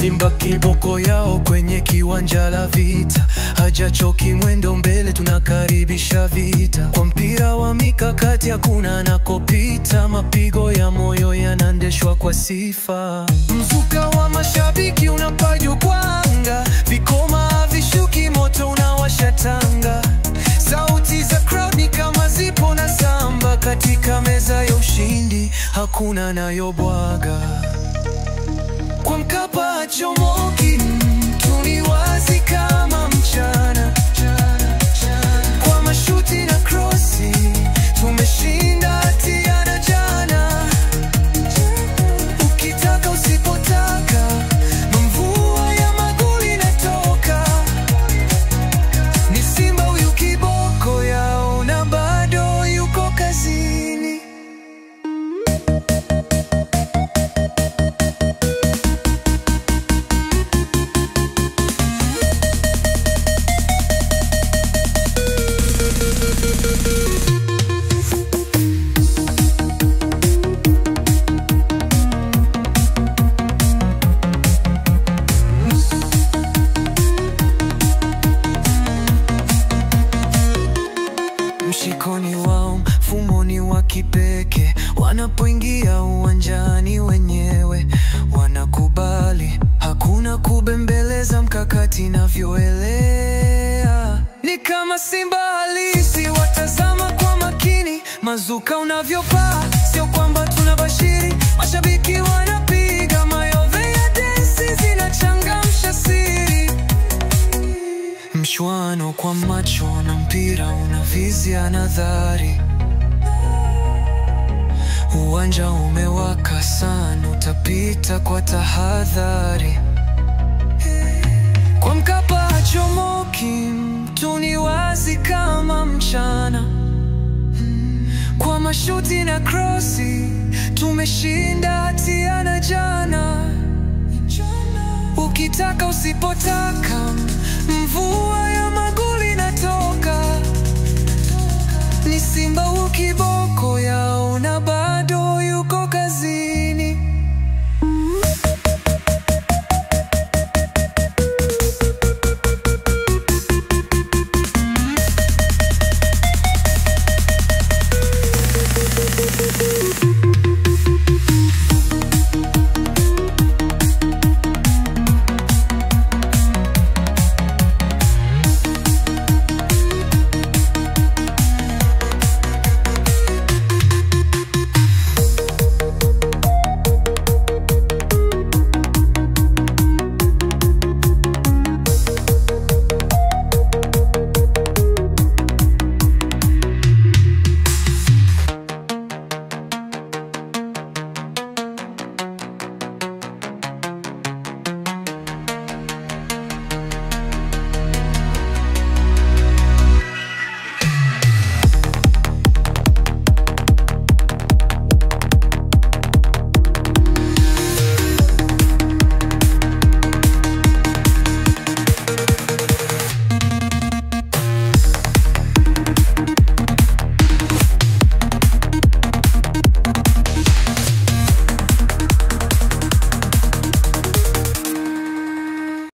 Simba kiboko yao kwenye kiwanja la vita, hajachoki mwendo mbele, tunakaribisha vita. Kwa mpira wa mikakati hakuna anakopita, mapigo ya moyo yanaendeshwa kwa sifa. Mzuka wa mashabiki unapaa juu kwa anga, vikoma havishuki, moto unawasha tanga. Sauti za crowd ni kama zipo na samba, katika meza ya ushindi hakuna anayobwaga. Kwa Mkapa hachomoki mtu, ni wazi kama mchana. Kwa mashuti na krosi tumeshinda hatiana jana. Ukitaka usipotaka, mvua ya magoli inatoka. Ni Simba huyu kiboko yao, na bado yuko kazini. Mshikoni wao mfumoni wa kipekee, wanapoingia uwanjani wenyewe wanakubali, hakuna kubembeleza, mkakati inavyoelea. Ni kama Simba halisi, watazama kwa makini, mazuka unavyopaa, sio kwamba tunabashiri. Mashabiki wanapiga mayowe ya densi, zinachangamsha siri. Mchuano kwa macho na mpira unavizia nadhari. Uwanja umewaka sana, utapita kwa tahadhari. Kwa Mkapa hachomoki mtu, ni wazi kama mchana. Kwa mashuti na krosi tumeshinda hatiana jana. Ukitaka usipotaka,